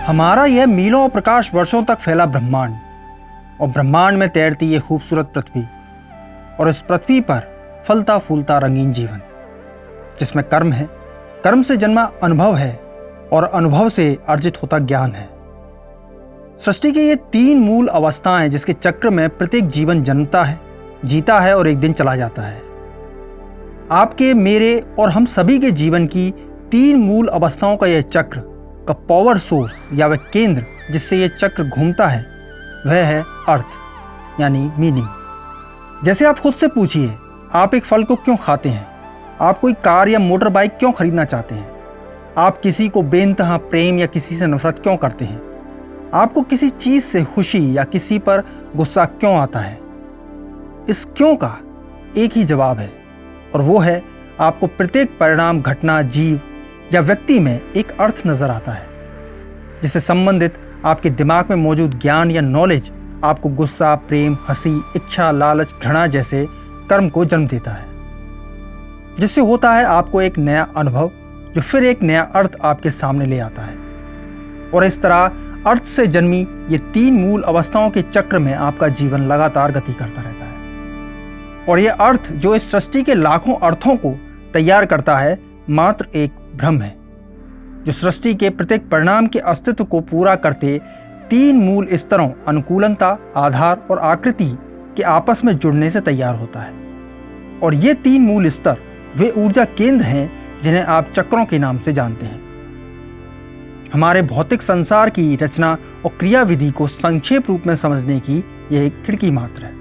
हमारा यह मीलों और प्रकाश वर्षों तक फैला ब्रह्मांड और ब्रह्मांड में तैरती ये खूबसूरत पृथ्वी और इस पृथ्वी पर फलता फूलता रंगीन जीवन जिसमें कर्म है, कर्म से जन्मा अनुभव है और अनुभव से अर्जित होता ज्ञान है। सृष्टि की ये तीन मूल अवस्थाएं जिसके चक्र में प्रत्येक जीवन जन्मता है, जीता है और एक दिन चला जाता है। आपके, मेरे और हम सभी के जीवन की तीन मूल अवस्थाओं का यह चक्र का पावर सोर्स या वह केंद्र जिससे यह चक्र घूमता है वह है अर्थ यानी मीनिंग। जैसे आप खुद से पूछिए, आप एक फल को क्यों खाते हैं? आप कोई कार या मोटर बाइक क्यों खरीदना चाहते हैं? आप किसी को बेइंतहा प्रेम या किसी से नफरत क्यों करते हैं? आपको किसी चीज से खुशी या किसी पर गुस्सा क्यों आता है? इस क्यों का एक ही जवाब है और वो है आपको प्रत्येक परिणाम, घटना, जीव या व्यक्ति में एक अर्थ नजर आता है जिससे संबंधित आपके दिमाग में मौजूद ज्ञान या नॉलेज आपको गुस्सा, प्रेम, हंसी, इच्छा, लालच, घृणा जैसे कर्म को जन्म देता है, जिससे होता है आपको एक नया अनुभव जो फिर एक नया अर्थ आपके सामने ले आता है। और इस तरह अर्थ से जन्मी ये तीन मूल अवस्थाओं के चक्र में आपका जीवन लगातार गति करता रहता है। और ये अर्थ जो इस सृष्टि के लाखों अर्थों को तैयार करता है मात्र एक भ्रम है जो सृष्टि के प्रत्येक परिणाम के अस्तित्व को पूरा करते तीन मूल स्तरों अनुकूलनता, आधार और आकृति के आपस में जुड़ने से तैयार होता है। और ये तीन मूल स्तर वे ऊर्जा केंद्र हैं जिन्हें आप चक्रों के नाम से जानते हैं। हमारे भौतिक संसार की रचना और क्रियाविधि को संक्षेप रूप में समझने की यह एक खिड़की मात्र है।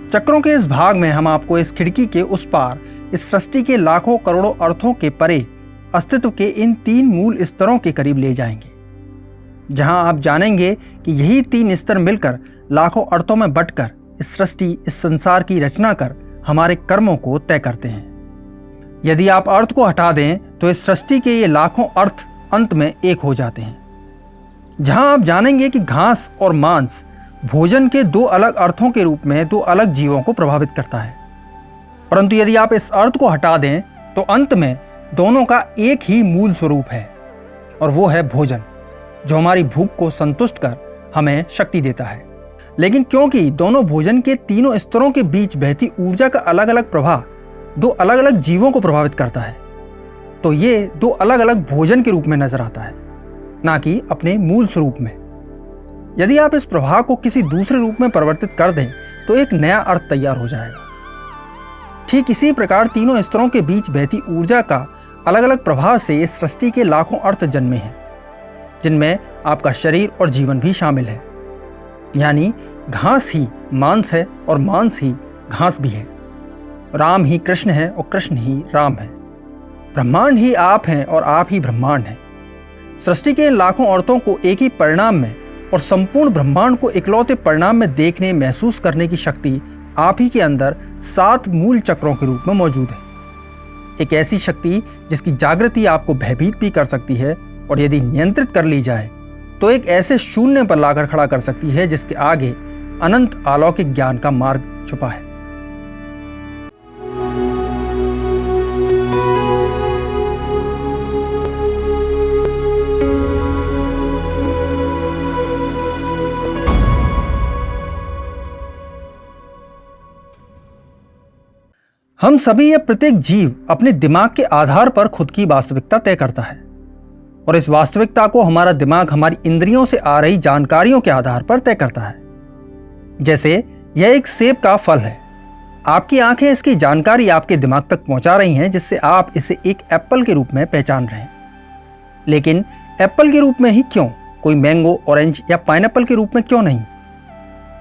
चक्रों के इस भाग में हम आपको इस खिड़की के उस पार इस सृष्टि के लाखों करोड़ों अर्थों के परे अस्तित्व के इन तीन मूल स्तरों के करीब ले जाएंगे, जहां आप जानेंगे कि यही तीन स्तर मिलकर लाखों अर्थों में बंटकर इस सृष्टि, इस संसार की रचना कर हमारे कर्मों को तय करते हैं। यदि आप अर्थ को हटा दें तो इस सृष्टि के ये लाखों अर्थ अंत में एक हो जाते हैं, जहां आप जानेंगे कि घास और मांस भोजन के दो अलग अर्थों के रूप में दो अलग जीवों को प्रभावित करता है। परंतु यदि आप इस अर्थ को हटा दें तो अंत में दोनों का एक ही मूल स्वरूप है और वो है भोजन, जो हमारी भूख को संतुष्ट कर हमें शक्ति देता है। लेकिन क्योंकि दोनों भोजन के तीनों स्तरों के बीच बहती ऊर्जा का अलग अलग प्रवाह दो अलग अलग जीवों को प्रभावित करता है, तो ये दो अलग अलग भोजन के रूप में नजर आता है, ना कि अपने मूल स्वरूप में। यदि आप इस प्रवाह को किसी दूसरे रूप में परिवर्तित कर दें तो एक नया अर्थ तैयार हो जाएगा। ठीक इसी प्रकार तीनों स्तरों के बीच बहती ऊर्जा का अलग अलग प्रवाह से इस सृष्टि के लाखों अर्थ जन्मे हैं, जिनमें आपका शरीर और जीवन भी शामिल है। यानी घास ही मांस है और मांस ही घास भी है। राम ही कृष्ण है और कृष्ण ही राम है। ब्रह्मांड ही आप हैं और आप ही ब्रह्मांड हैं। सृष्टि के इन लाखों अर्थों को एक ही परिणाम में और संपूर्ण ब्रह्मांड को इकलौते परिणाम में देखने, महसूस करने की शक्ति आप ही के अंदर 7 मूल चक्रों के रूप में मौजूद है। एक ऐसी शक्ति जिसकी जागृति आपको भयभीत भी कर सकती है और यदि नियंत्रित कर ली जाए तो एक ऐसे शून्य पर लाकर खड़ा कर सकती है जिसके आगे अनंत अलौकिक ज्ञान का मार्ग छुपा है। हम सभी या प्रत्येक जीव अपने दिमाग के आधार पर खुद की वास्तविकता तय करता है और इस वास्तविकता को हमारा दिमाग हमारी इंद्रियों से आ रही जानकारियों के आधार पर तय करता है। जैसे यह एक सेब का फल है, आपकी आंखें इसकी जानकारी आपके दिमाग तक पहुंचा रही हैं, जिससे आप इसे एक एप्पल के रूप में पहचान रहे हैं। लेकिन एप्पल के रूप में ही क्यों, कोई मैंगो, ऑरेंज या पाइनएप्पल के रूप में क्यों नहीं?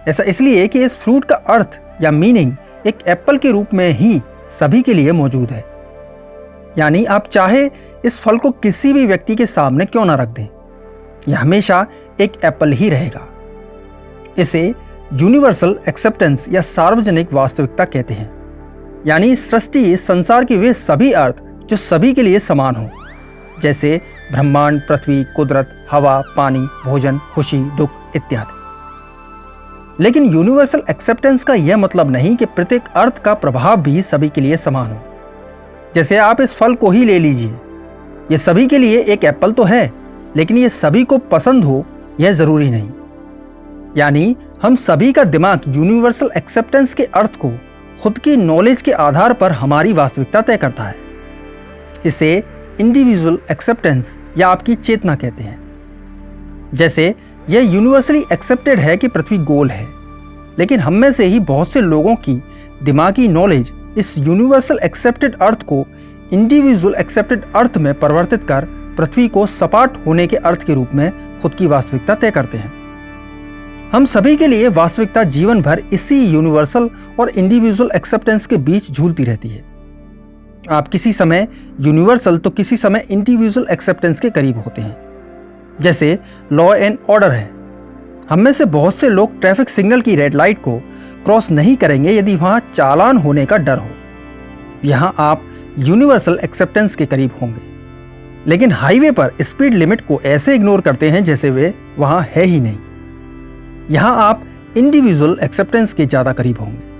ऐसा इसलिए कि इस फ्रूट का अर्थ या मीनिंग एक एप्पल के रूप में ही सभी के लिए मौजूद है। यानी आप चाहे इस फल को किसी भी व्यक्ति के सामने क्यों ना रख दें, यह हमेशा एक एप्पल ही रहेगा। इसे यूनिवर्सल एक्सेप्टेंस या सार्वजनिक वास्तविकता कहते हैं। यानी सृष्टि, संसार के वे सभी अर्थ जो सभी के लिए समान हो, जैसे ब्रह्मांड, पृथ्वी, कुदरत, हवा, पानी, भोजन, खुशी, दुख इत्यादि। लेकिन यूनिवर्सल एक्सेप्टेंस का यह मतलब नहीं कि प्रत्येक अर्थ का प्रभाव भी सभी के लिए समान हो। जैसे आप इस फल को ही ले लीजिए, ये सभी के लिए एक एप्पल तो है, लेकिन ये सभी को पसंद हो यह जरूरी नहीं। यानी हम सभी का दिमाग यूनिवर्सल एक्सेप्टेंस के अर्थ को खुद की नॉलेज के आधार पर हमारी वास्तविकता तय करता है। इसे इंडिविजुअल एक्सेप्टेंस या आपकी चेतना कहते हैं। जैसे यह यूनिवर्सली एक्सेप्टेड है कि पृथ्वी गोल है, लेकिन हम में से ही बहुत से लोगों की दिमागी नॉलेज इस यूनिवर्सल एक्सेप्टेड अर्थ को इंडिविजुअल एक्सेप्टेड अर्थ में परिवर्तित कर पृथ्वी को सपाट होने के अर्थ के रूप में खुद की वास्तविकता तय करते हैं। हम सभी के लिए वास्तविकता जीवन भर इसी यूनिवर्सल और इंडिविजुअल एक्सेप्टेंस के बीच झूलती रहती है। आप किसी समय यूनिवर्सल तो किसी समय इंडिविजुअल एक्सेप्टेंस के करीब होते हैं। जैसे लॉ एंड ऑर्डर है। हम में से बहुत से लोग ट्रैफिक सिग्नल की रेड लाइट को क्रॉस नहीं करेंगे यदि वहां चालान होने का डर हो। यहां आप यूनिवर्सल एक्सेप्टेंस के करीब होंगे, लेकिन हाईवे पर स्पीड लिमिट को ऐसे इग्नोर करते हैं जैसे वे वहां है ही नहीं। यहां आप इंडिविजुअल एक्सेप्टेंस के ज्यादा करीब होंगे।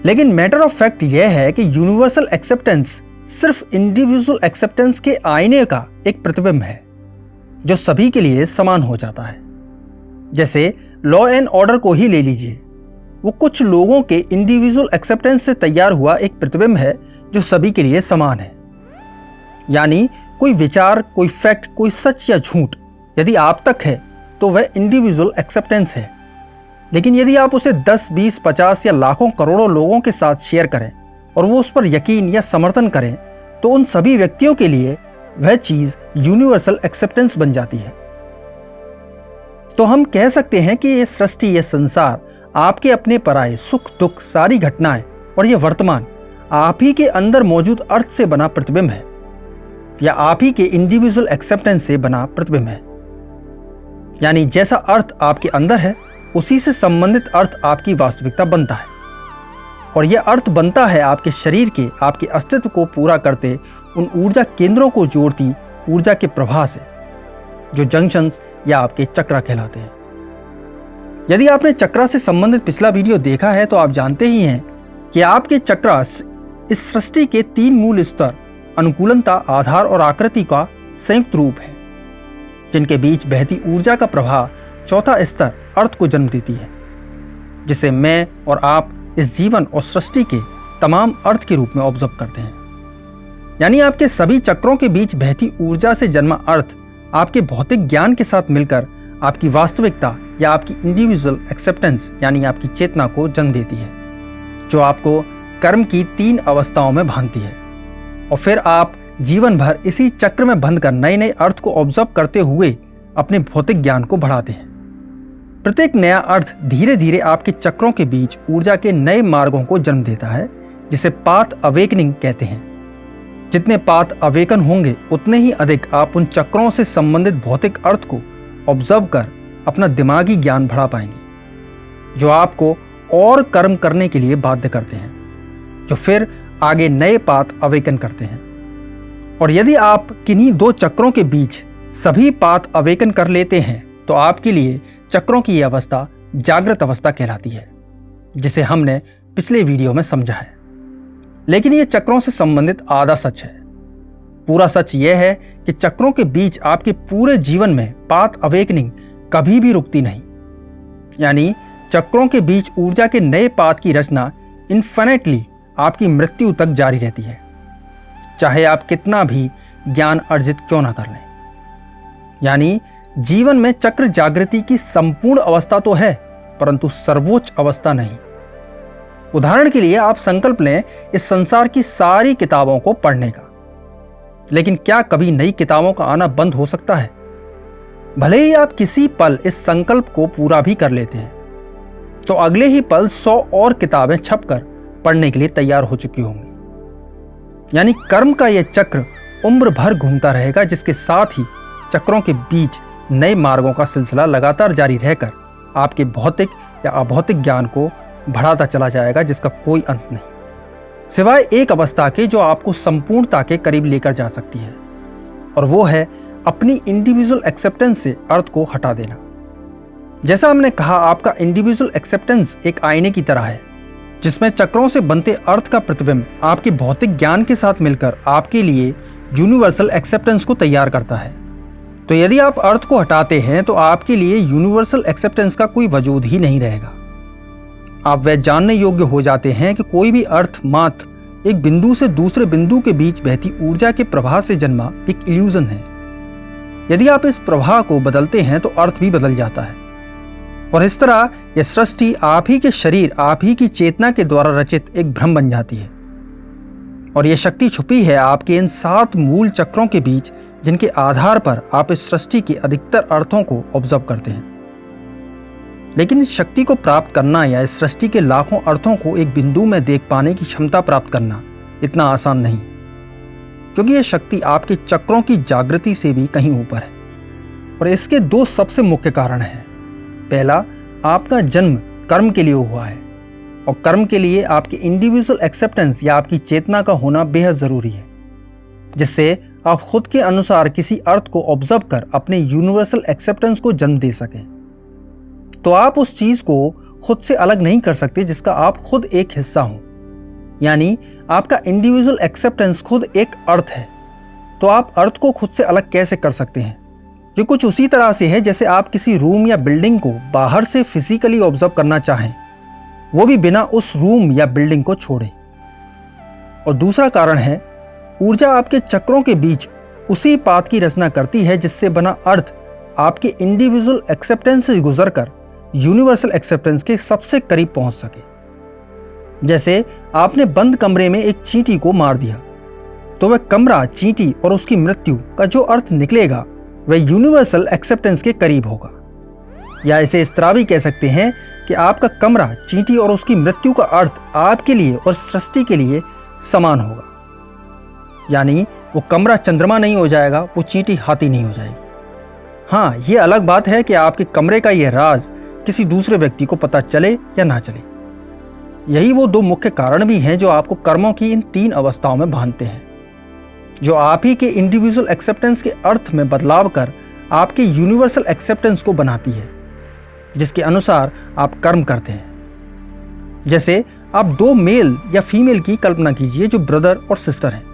लेकिन मैटर ऑफ फैक्ट यह है कि यूनिवर्सल एक्सेप्टेंस सिर्फ इंडिविजुअल एक्सेप्टेंस के आईने का एक प्रतिबिंब है जो सभी के लिए समान हो जाता है। जैसे लॉ एंड ऑर्डर को ही ले लीजिए, वो कुछ लोगों के इंडिविजुअल एक्सेप्टेंस से तैयार हुआ एक प्रतिबिंब है जो सभी के लिए समान है। यानी कोई विचार, कोई फैक्ट, कोई सच या झूठ यदि आप तक है तो वह इंडिविजुअल एक्सेप्टेंस है। लेकिन यदि आप उसे 10, 20, 50 या लाखों करोड़ों लोगों के साथ शेयर करें और वो उस पर यकीन या समर्थन करें, तो उन सभी व्यक्तियों के लिए वह चीज यूनिवर्सल एक्सेप्टेंस बन जाती है। तो हम कह सकते हैं कि ये सृष्टि, ये संसार आपके अपने पराये सुख दुख सारी घटनाएं और ये वर्तमान आप ही के अंदर मौजूद अर्थ से बना प्रतिबिंब है, या आप ही के इंडिविजुअल एक्सेप्टेंस से बना प्रतिबिंब है। यानी जैसा अर्थ आपके अंदर है उसी से संबंधित अर्थ आपकी वास्तविकता बनता है, और यह अर्थ बनता है आपके शरीर के, आपके अस्तित्व को पूरा करते उन ऊर्जा केंद्रों को जोड़ती ऊर्जा के प्रवाह से, जो जंक्शंस या आपके चक्रा कहलाते हैं। यदि आपने चक्रा से संबंधित पिछला वीडियो देखा है तो आप जानते ही हैं कि आपके चक्रा इस सृष्टि के 3 मूल स्तर अनुकूलनता, आधार और आकृति का संयुक्त रूप है, जिनके बीच बहती ऊर्जा का प्रवाह चौथा स्तर अर्थ को जन्म देती है, जिसे मैं और आप इस जीवन और सृष्टि के तमाम अर्थ के रूप में ऑब्जर्व करते हैं। यानी आपके सभी चक्रों के बीच बहती ऊर्जा से जन्मा अर्थ आपके भौतिक ज्ञान के साथ मिलकर आपकी वास्तविकता या आपकी इंडिविजुअल एक्सेप्टेंस यानी आपकी चेतना को जन्म देती है, जो आपको कर्म की 3 अवस्थाओं में बांधती है। और फिर आप जीवन भर इसी चक्र में बंधकर नए नए अर्थ को ऑब्जर्व करते हुए अपने भौतिक ज्ञान को बढ़ाते हैं। प्रत्येक नया अर्थ धीरे धीरे आपके चक्रों के बीच ऊर्जा के नए मार्गों को जन्म देता है, जिसे पाथ अवेकनिंग कहते हैं। जितने पाथ अवेकन होंगे उतने ही अधिक आप उन चक्रों से संबंधित भौतिक अर्थ को ऑब्जर्व कर अपना दिमागी ज्ञान बढ़ा पाएंगे, जो आपको और कर्म करने के लिए बाध्य करते हैं, जो फिर आगे नए पाथ अवेकन करते हैं। और यदि आप किन्हीं 2 चक्रों के बीच सभी पाथ अवेकन कर लेते हैं तो आपके लिए चक्रों की यह अवस्था जागृत अवस्था कहलाती है, जिसे हमने पिछले वीडियो में समझा है। लेकिन यह चक्रों से संबंधित आधा सच है। पूरा सच यह है कि चक्रों के बीच आपके पूरे जीवन में पाथ अवेकनिंग कभी भी रुकती नहीं। यानी चक्रों के बीच ऊर्जा के नए पाथ की रचना इन्फिनिटली आपकी मृत्यु तक जारी रहती है, चाहे आप कितना भी ज्ञान अर्जित क्यों ना कर लें। यानी जीवन में चक्र जागृति की संपूर्ण अवस्था तो है, परंतु सर्वोच्च अवस्था नहीं। उदाहरण के लिए आप संकल्प लें इस संसार की सारी किताबों को पढ़ने का, लेकिन क्या कभी नई किताबों का आना बंद हो सकता है? भले ही आप किसी पल इस संकल्प को पूरा भी कर लेते हैं, तो अगले ही पल 100 और किताबें छपकर पढ़ने के लिए तैयार हो चुकी होंगी। यानी कर्म का यह चक्र उम्र भर घूमता रहेगा, जिसके साथ ही चक्रों के बीच नए मार्गों का सिलसिला लगातार जारी रहकर आपके भौतिक या अभौतिक ज्ञान को बढ़ाता चला जाएगा, जिसका कोई अंत नहीं, सिवाय एक अवस्था के जो आपको संपूर्णता के करीब लेकर जा सकती है, और वो है अपनी इंडिविजुअल एक्सेप्टेंस से अर्थ को हटा देना। जैसा हमने कहा, आपका इंडिविजुअल एक्सेप्टेंस एक आईने की तरह है, जिसमें चक्रों से बनते अर्थ का प्रतिबिंब आपके भौतिक ज्ञान के साथ मिलकर आपके लिए यूनिवर्सल एक्सेप्टेंस को तैयार करता है, तो यदि आप अर्थ को हटाते हैं तो आपके लिए यूनिवर्सल एक्सेप्टेंस का कोई वजूद ही नहीं रहेगा। आप वह जानने योग्य हो जाते हैं कि कोई भी अर्थ मात्र एक बिंदु से दूसरे बिंदु के बीच बहती ऊर्जा के प्रवाह से जन्मा एक इल्यूजन है। यदि आप इस प्रवाह को बदलते हैं तो अर्थ भी बदल जाता है और इस तरह यह सृष्टि आप ही के शरीर, आप ही की चेतना के द्वारा रचित एक भ्रम बन जाती है। और यह शक्ति छुपी है आपके इन 7 मूल चक्रों के बीच, जिनके आधार पर आप इस सृष्टि के अधिकतर अर्थों को ऑब्जर्व करते हैं। लेकिन इस शक्ति को प्राप्त करना या इस सृष्टि के लाखों अर्थों को एक बिंदु में देख पाने की क्षमता प्राप्त करना इतना आसान नहीं, क्योंकि यह शक्ति आपके चक्रों की जागृति से भी कहीं ऊपर है। और इसके 2 सबसे मुख्य कारण हैं। पहला, आपका जन्म कर्म के लिए हुआ है और कर्म के लिए आपकी इंडिविजुअल एक्सेप्टेंस या आपकी चेतना का होना बेहद जरूरी है, जिससे आप खुद के अनुसार किसी अर्थ को ऑब्जर्व कर अपने यूनिवर्सल एक्सेप्टेंस को जन्म दे सकें। तो आप उस चीज को खुद से अलग नहीं कर सकते जिसका आप खुद एक हिस्सा हो, यानी आपका इंडिविजुअल एक्सेप्टेंस खुद एक अर्थ है। तो आप अर्थ को खुद से अलग कैसे कर सकते हैं? ये कुछ उसी तरह से है जैसे आप किसी रूम या बिल्डिंग को बाहर से फिजिकली ऑब्जर्व करना चाहें, वो भी बिना उस रूम या बिल्डिंग को छोड़े। और दूसरा कारण है, ऊर्जा आपके चक्रों के बीच उसी पाथ की रचना करती है जिससे बना अर्थ आपके इंडिविजुअल एक्सेप्टेंस से गुजरकर यूनिवर्सल एक्सेप्टेंस के सबसे करीब पहुंच सके। जैसे आपने बंद कमरे में एक चींटी को मार दिया, तो वह कमरा, चींटी और उसकी मृत्यु का जो अर्थ निकलेगा वह यूनिवर्सल एक्सेप्टेंस के करीब होगा। या इसे इस तरह भी कह सकते हैं कि आपका कमरा, चींटी और उसकी मृत्यु का अर्थ आपके लिए और सृष्टि के लिए समान होगा। यानी वो कमरा चंद्रमा नहीं हो जाएगा, वो चींटी हाथी नहीं हो जाएगी। हाँ, ये अलग बात है कि आपके कमरे का यह राज किसी दूसरे व्यक्ति को पता चले या ना चले। यही वो 2 मुख्य कारण भी हैं जो आपको कर्मों की इन 3 अवस्थाओं में बांधते हैं, जो आप ही के इंडिविजुअल एक्सेप्टेंस के अर्थ में बदलाव कर आपके यूनिवर्सल एक्सेप्टेंस को बनाती है, जिसके अनुसार आप कर्म करते हैं। जैसे आप 2 मेल या फीमेल की कल्पना कीजिए जो ब्रदर और सिस्टर हैं।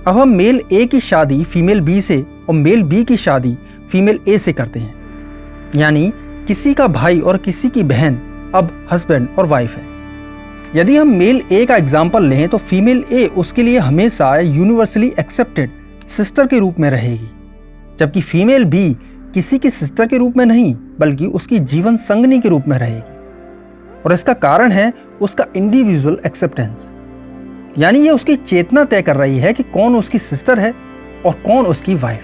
अब हम मेल ए की शादी फीमेल बी से और मेल बी की शादी फीमेल ए से करते हैं, यानी किसी का भाई और किसी की बहन अब हस्बैंड और वाइफ है। यदि हम मेल ए का एग्जाम्पल लें तो फीमेल ए उसके लिए हमेशा यूनिवर्सली एक्सेप्टेड सिस्टर के रूप में रहेगी, जबकि फीमेल बी किसी की सिस्टर के रूप में नहीं बल्कि उसकी जीवन संगनी के रूप में रहेगी। और इसका कारण है उसका इंडिविजुअल एक्सेप्टेंस, यानी ये उसकी चेतना तय कर रही है कि कौन उसकी सिस्टर है और कौन उसकी वाइफ,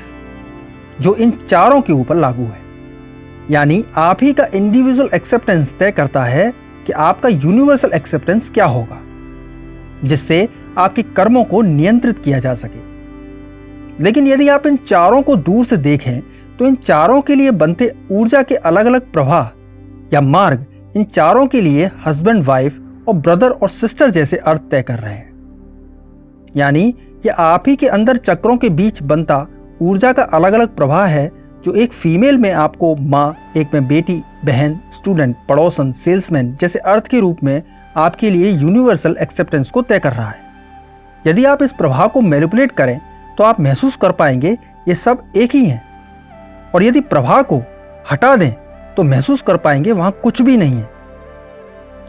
जो इन चारों के ऊपर लागू है। यानी आप ही का इंडिविजुअल एक्सेप्टेंस तय करता है कि आपका यूनिवर्सल एक्सेप्टेंस क्या होगा, जिससे आपके कर्मों को नियंत्रित किया जा सके। लेकिन यदि आप इन चारों को दूर से देखें तो इन चारों के लिए बनते ऊर्जा के अलग अलग प्रवाह या मार्ग इन चारों के लिए हस्बैंड, वाइफ और ब्रदर और सिस्टर जैसे अर्थ तय कर रहे हैं। यानी यह आप ही के अंदर चक्रों के बीच बनता ऊर्जा का अलग अलग प्रवाह है, जो एक फीमेल में आपको माँ, एक में बेटी, बहन, स्टूडेंट, पड़ोसन, सेल्समैन जैसे अर्थ के रूप में आपके लिए यूनिवर्सल एक्सेप्टेंस को तय कर रहा है। यदि आप इस प्रभाव को मैनिपुलेट करें तो आप महसूस कर पाएंगे ये सब एक ही हैं, और यदि प्रभाव को हटा दें तो महसूस कर पाएंगे वहां कुछ भी नहीं है।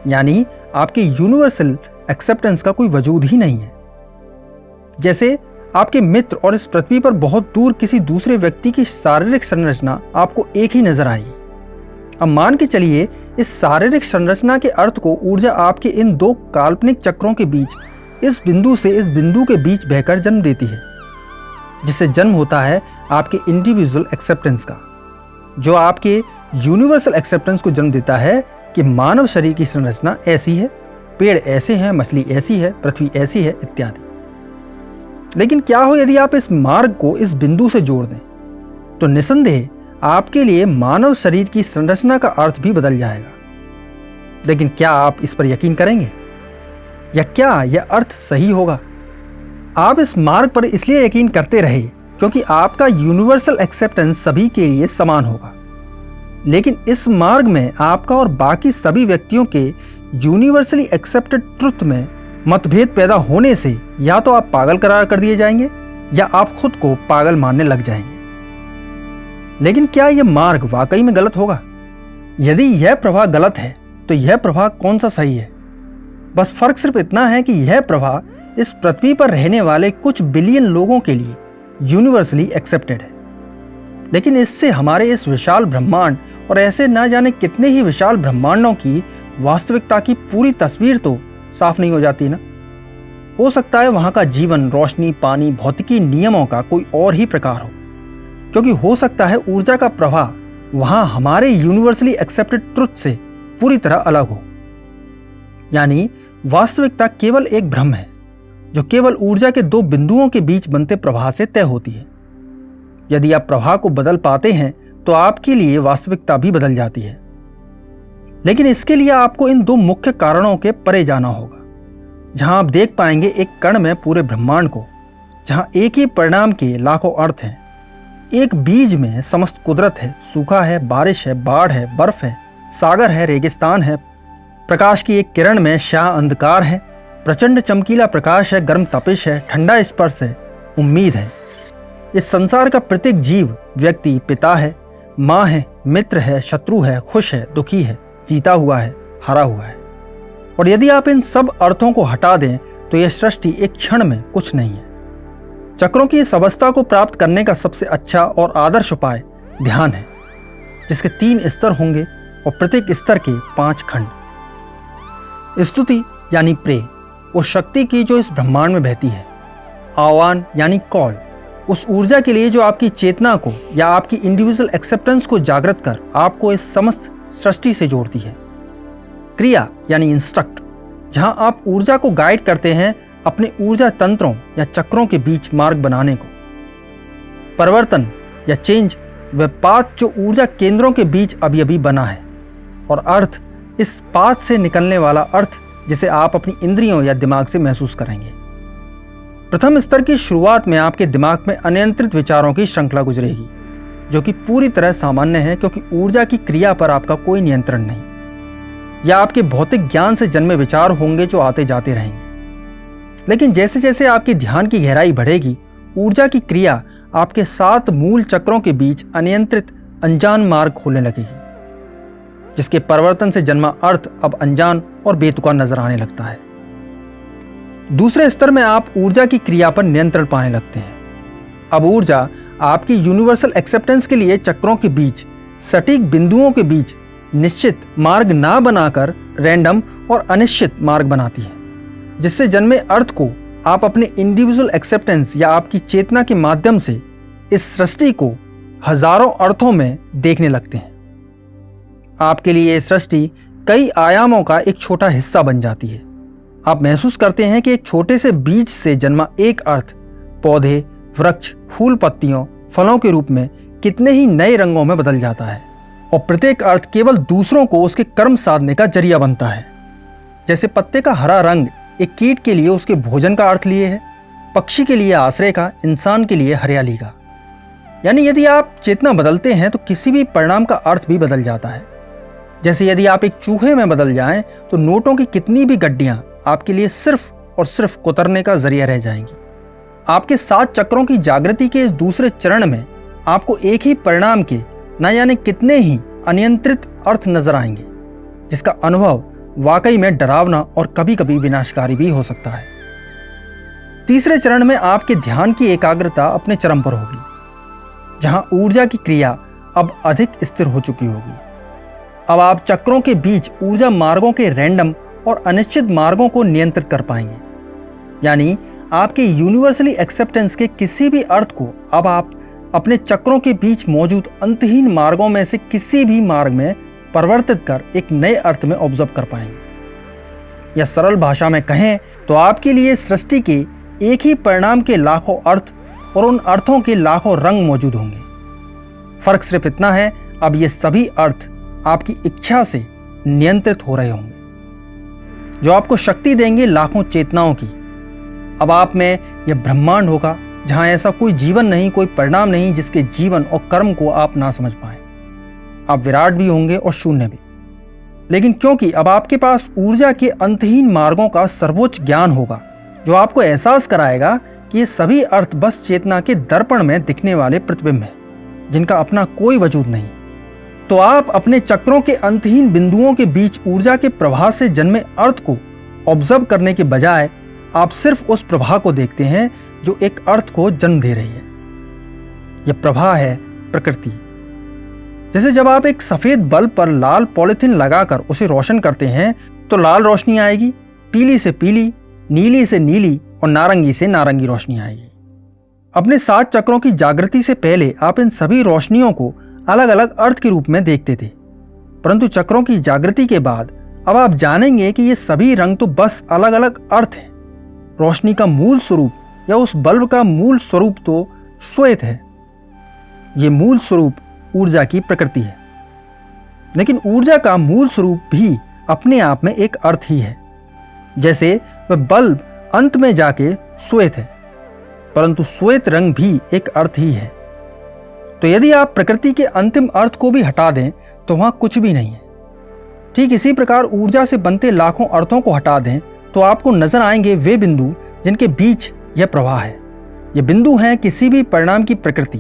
यानी आपके यूनिवर्सल एक्सेप्टेंस का कोई वजूद ही नहीं है। जैसे आपके मित्र और इस पृथ्वी पर बहुत दूर किसी दूसरे व्यक्ति की शारीरिक संरचना आपको एक ही नजर आएगी। अब मान के चलिए इस शारीरिक संरचना के अर्थ को ऊर्जा आपके इन 2 काल्पनिक चक्रों के बीच इस बिंदु से इस बिंदु के बीच बहकर जन्म देती है, जिससे जन्म होता है आपके इंडिविजुअल एक्सेप्टेंस का, जो आपके यूनिवर्सल एक्सेप्टेंस को जन्म देता है कि मानव शरीर की संरचना ऐसी है, पेड़ ऐसे हैं, मछली ऐसी है, पृथ्वी ऐसी है इत्यादि। लेकिन क्या हो यदि आप इस मार्ग को इस बिंदु से जोड़ दें, तो निसंदेह आपके लिए मानव शरीर की संरचना का अर्थ भी बदल जाएगा। लेकिन क्या आप इस पर यकीन करेंगे, या क्या यह अर्थ सही होगा? आप इस मार्ग पर इसलिए यकीन करते रहे क्योंकि आपका यूनिवर्सल एक्सेप्टेंस सभी के लिए समान होगा। लेकिन इस मार्ग में आपका और बाकी सभी व्यक्तियों के यूनिवर्सली एक्सेप्टेड ट्रुथ में मतभेद पैदा होने से या तो आप पागल करार कर दिए जाएंगे या आप खुद को पागल मानने लग जाएंगे। लेकिन क्या यह मार्ग वाकई में गलत होगा? यदि यह प्रवाह गलत है तो यह प्रवाह कौन सा सही है? बस फर्क सिर्फ इतना है कि यह प्रवाह इस पृथ्वी पर रहने वाले कुछ बिलियन लोगों के लिए यूनिवर्सली एक्सेप्टेड है, लेकिन इससे हमारे इस विशाल ब्रह्मांड और ऐसे ना जाने कितने ही विशाल ब्रह्मांडों की वास्तविकता की पूरी तस्वीर तो साफ नहीं हो जाती ना। हो सकता है वहां का जीवन, रोशनी, पानी, भौतिकी नियमों का कोई और ही प्रकार हो, क्योंकि हो सकता है ऊर्जा का प्रवाह वहां हमारे यूनिवर्सली एक्सेप्टेड ट्रुथ से पूरी तरह अलग हो। यानी वास्तविकता केवल एक भ्रम है जो केवल ऊर्जा के दो बिंदुओं के बीच बनते प्रवाह से तय होती है। यदि आप प्रवाह को बदल पाते हैं तो आपके लिए वास्तविकता भी बदल जाती है, लेकिन इसके लिए आपको इन दो मुख्य कारणों के परे जाना होगा, जहां आप देख पाएंगे एक कण में पूरे ब्रह्मांड को, जहां एक ही परिणाम के लाखों अर्थ हैं। एक बीज में समस्त कुदरत है, सूखा है, बारिश है, बाढ़ है, बर्फ है, सागर है, रेगिस्तान है। प्रकाश की एक किरण में शाह अंधकार है, प्रचंड चमकीला प्रकाश है, गर्म तपिश है, ठंडा स्पर्श है, उम्मीद है। इस संसार का प्रत्येक जीव, व्यक्ति, पिता है, माँ है, मित्र है, शत्रु है, खुश है, दुखी है, जीता हुआ है, हारा हुआ है। और यदि आप इन सब अर्थों को हटा दें तो यह सृष्टि एक क्षण में कुछ नहीं है। चक्रों की इस अवस्था को प्राप्त करने का सबसे अच्छा और आदर्श उपाय ध्यान है, जिसके 3 स्तर होंगे और प्रत्येक स्तर के 5 खंड। स्तुति यानी प्रे, उस शक्ति की जो इस ब्रह्मांड में बहती है। आह्वान यानी कॉल, उस ऊर्जा के लिए जो आपकी चेतना को या आपकी इंडिविजुअल एक्सेप्टेंस को जागृत कर आपको इस समस्त सृष्टि से जोड़ती है। क्रिया यानी इंस्ट्रक्ट, जहां आप ऊर्जा को गाइड करते हैं अपने ऊर्जा तंत्रों या चक्रों के बीच मार्ग बनाने को। परिवर्तन या चेंज, वह पाथ जो ऊर्जा केंद्रों के बीच अभी अभी बना है। और अर्थ, इस पाथ से निकलने वाला अर्थ जिसे आप अपनी इंद्रियों या दिमाग से महसूस करेंगे। प्रथम स्तर की शुरुआत में आपके दिमाग में अनियंत्रित विचारों की श्रृंखला गुजरेगी, जो कि पूरी तरह सामान्य है, क्योंकि ऊर्जा की क्रिया पर आपका कोई नियंत्रण नहीं। या आपके भौतिक ज्ञान से जन्मे विचार होंगे जो आते जाते रहेंगे। लेकिन जैसे जैसे आपकी ध्यान की गहराई बढ़ेगी, ऊर्जा की क्रिया आपके 7 मूल चक्रों के बीच अनियंत्रित अनजान मार्ग खोलने लगेगी, जिसके परिवर्तन से जन्मा अर्थ अब अनजान और बेतुका नजर आने लगता है। दूसरे स्तर में आप ऊर्जा की क्रिया पर नियंत्रण पाने लगते हैं। अब ऊर्जा आपकी यूनिवर्सल एक्सेप्टेंस के लिए चक्रों के बीच, सटीक बिंदुओं के बीच निश्चित मार्ग ना बनाकर रैंडम और अनिश्चित मार्ग बनाती है, जिससे जन्मे अर्थ को आप अपने इंडिविजुअल एक्सेप्टेंस या आपकी चेतना के माध्यम से इस सृष्टि को हजारों अर्थों में देखने लगते हैं। आपके लिए यह सृष्टि कई आयामों का एक छोटा हिस्सा बन जाती है। आप महसूस करते हैं कि एक छोटे से बीज से जन्मा एक अर्थ पौधे, वृक्ष, फूल, पत्तियों, फलों के रूप में कितने ही नए रंगों में बदल जाता है, और प्रत्येक अर्थ केवल दूसरों को उसके कर्म साधने का जरिया बनता है। जैसे पत्ते का हरा रंग एक कीट के लिए उसके भोजन का अर्थ लिए है, पक्षी के लिए आश्रय का, इंसान के लिए हरियाली का। यानी यदि आप चेतना बदलते हैं तो किसी भी परिणाम का अर्थ भी बदल जाता है। जैसे यदि आप एक चूहे में बदल जाएं तो नोटों की कितनी भी गड्डियां आपके लिए सिर्फ और सिर्फ कुतरने का जरिया रह जाएंगी। आपके 7 चक्रों की जागृति के इस दूसरे चरण में आपको एक ही परिणाम के न जाने कितने ही अनियंत्रित अर्थ नजर आएंगे, जिसका अनुभव वाकई में डरावना और कभी कभी विनाशकारी भी हो सकता है। तीसरे चरण में आपके ध्यान की एकाग्रता अपने चरम पर होगी, जहां ऊर्जा की क्रिया अब अधिक स्थिर हो चुकी होगी। अब आप चक्रों के बीच ऊर्जा मार्गों के रैंडम और अनिश्चित मार्गों को नियंत्रित कर पाएंगे। यानी आपके यूनिवर्सली एक्सेप्टेंस के किसी भी अर्थ को अब आप अपने चक्रों के बीच मौजूद अंतहीन मार्गों में से किसी भी मार्ग में परिवर्तित कर एक नए अर्थ में ऑब्जर्व कर पाएंगे। या सरल भाषा में कहें तो आपके लिए सृष्टि के एक ही परिणाम के लाखों अर्थ और उन अर्थों के लाखों रंग मौजूद होंगे। फर्क सिर्फ इतना है, अब ये सभी अर्थ आपकी इच्छा से नियंत्रित हो रहे होंगे, जो आपको शक्ति देंगे लाखों चेतनाओं की। अब आप में यह ब्रह्मांड होगा जहां ऐसा कोई जीवन नहीं, कोई परिणाम नहीं जिसके जीवन और कर्म को आप ना समझ पाए। आप विराट भी होंगे और शून्य भी, लेकिन क्योंकि अब आपके पास ऊर्जा के अंतहीन मार्गों का सर्वोच्च ज्ञान होगा, जो आपको एहसास कराएगा कि ये सभी अर्थ बस चेतना के दर्पण में दिखने वाले प्रतिबिंब हैं, जिनका अपना कोई वजूद नहीं, तो आप अपने चक्रों के अंतहीन बिंदुओं के बीच ऊर्जा के प्रवाह से जन्मे अर्थ को ऑब्जर्व करने के बजाय आप सिर्फ उस प्रवाह को देखते हैं जो एक अर्थ को जन्म दे रही है। यह प्रवाह है प्रकृति। जैसे जब आप एक सफेद बल्ब पर लाल पॉलिथीन लगाकर उसे रोशन करते हैं तो लाल रोशनी आएगी, पीली से पीली, नीली से नीली और नारंगी से नारंगी रोशनी आएगी। अपने 7 चक्रों की जागृति से पहले आप इन सभी रोशनियों को अलग अलग अर्थ के रूप में देखते थे, परंतु चक्रों की जागृति के बाद अब आप जानेंगे कि ये सभी रंग तो बस अलग अलग अर्थ हैं। रोशनी का मूल स्वरूप या उस बल्ब का मूल स्वरूप तो श्वेत है। ये मूल स्वरूप ऊर्जा की प्रकृति है, लेकिन ऊर्जा का मूल स्वरूप भी अपने आप में एक अर्थ ही है। जैसे वह बल्ब अंत में जाके श्वेत है, परंतु श्वेत रंग भी एक अर्थ ही है। तो यदि आप प्रकृति के अंतिम अर्थ को भी हटा दें तो वहां कुछ भी नहीं है। ठीक इसी प्रकार ऊर्जा से बनते लाखों अर्थों को हटा दें तो आपको नजर आएंगे वे बिंदु जिनके बीच यह प्रवाह है। ये बिंदु हैं किसी भी परिणाम की प्रकृति,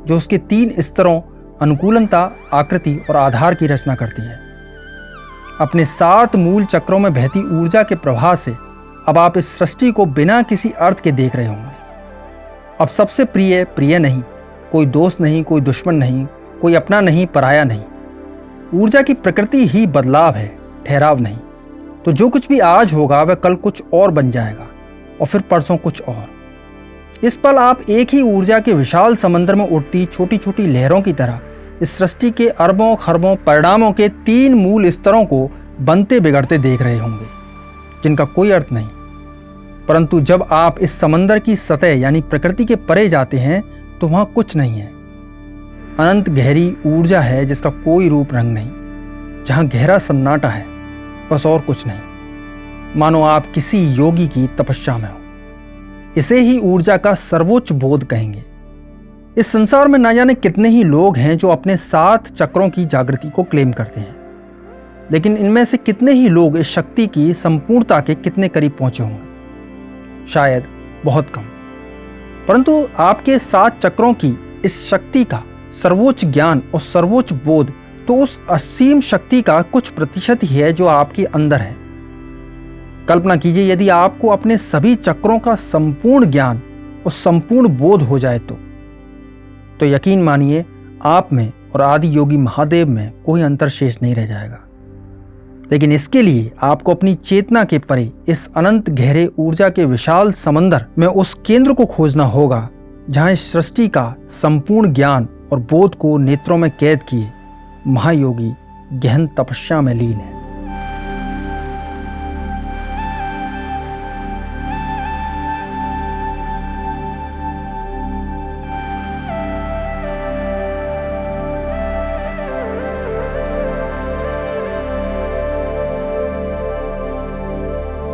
जो उसके 3 स्तरों अनुकूलता, आकृति और आधार की रचना करती है। अपने 7 मूल चक्रों में बहती ऊर्जा के प्रवाह से अब आप इस सृष्टि को बिना किसी अर्थ के देख रहे होंगे। अब सबसे प्रिय प्रिय नहीं, कोई दोस्त नहीं, कोई दुश्मन नहीं, कोई अपना नहीं, पराया नहीं। ऊर्जा की प्रकृति ही बदलाव है, ठहराव नहीं। तो जो कुछ भी आज होगा वह कल कुछ और बन जाएगा और फिर परसों कुछ और। इस पल आप एक ही ऊर्जा के विशाल समंदर में उठती छोटी छोटी लहरों की तरह इस सृष्टि के अरबों खरबों परिणामों के 3 मूल स्तरों को बनते बिगड़ते देख रहे होंगे, जिनका कोई अर्थ नहीं। परंतु जब आप इस समंदर की सतह यानी प्रकृति के परे जाते हैं तो वहां कुछ नहीं है। अनंत गहरी ऊर्जा है जिसका कोई रूप रंग नहीं, जहां गहरा सन्नाटा है, बस और कुछ नहीं। मानो आप किसी योगी की तपस्या में हो। इसे ही ऊर्जा का सर्वोच्च बोध कहेंगे। इस संसार में ना जाने कितने ही लोग हैं जो अपने 7 चक्रों की जागृति को क्लेम करते हैं, लेकिन इनमें से कितने ही लोग इस शक्ति की संपूर्णता के कितने करीब पहुंचे होंगे? शायद बहुत कम। परंतु आपके 7 चक्रों की इस शक्ति का सर्वोच्च ज्ञान और सर्वोच्च बोध तो उस असीम शक्ति का कुछ प्रतिशत ही है जो आपके अंदर है। कल्पना कीजिए यदि आपको अपने सभी चक्रों का संपूर्ण ज्ञान और संपूर्ण बोध हो जाए तो यकीन मानिए आप में और आदि योगी महादेव में कोई अंतर शेष नहीं रह जाएगा। लेकिन इसके लिए आपको अपनी चेतना के परे इस अनंत गहरे ऊर्जा के विशाल समंदर में उस केंद्र को खोजना होगा जहां इस सृष्टि का संपूर्ण ज्ञान और बोध को नेत्रों में कैद किए महायोगी गहन तपस्या में लीन है।